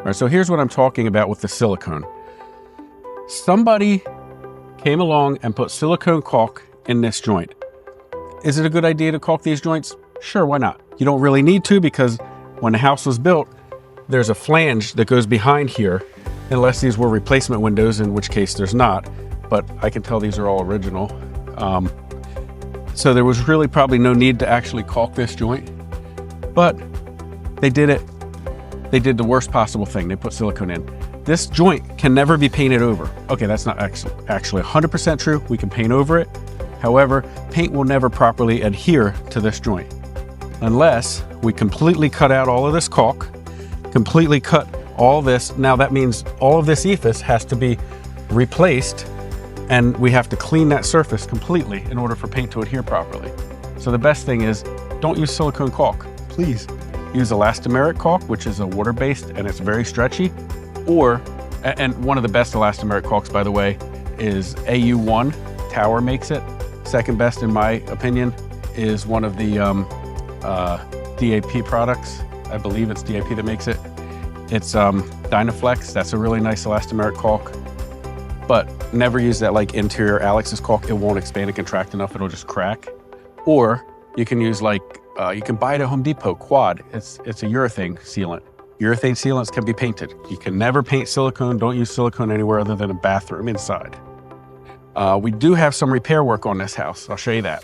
All right, so here's what I'm talking about with the silicone. Somebody came along and put silicone caulk in this joint. Is it a good idea to caulk these joints? Sure, why not? You don't really need to, because when the house was built, there's a flange that goes behind here, unless these were replacement windows, in which case there's not, but I can tell these are all original. So there was really probably no need to actually caulk this joint, but they did it. They did the worst possible thing. They put silicone in. This joint can never be painted over. Okay, that's not actually 100% true. We can paint over it. However, paint will never properly adhere to this joint unless we completely cut out all of this caulk, completely cut all this. Now that means all of this ephes has to be replaced, and we have to clean that surface completely in order for paint to adhere properly. So the best thing is, don't use silicone caulk, please. Use elastomeric caulk, which is a water-based and it's very stretchy. And one of the best elastomeric caulks, by the way, is AU1. Tower makes it. Second best, in my opinion, is one of the DAP products. I believe it's DAP that makes it. It's Dynaflex. That's a really nice elastomeric caulk. But never use that like interior Alex's caulk. It won't expand and contract enough. It'll just crack. Or you can use like, you can buy it at Home Depot, Quad. It's a urethane sealant. Urethane sealants can be painted. You can never paint silicone. Don't use silicone anywhere other than a bathroom inside. We do have some repair work on this house. I'll show you that.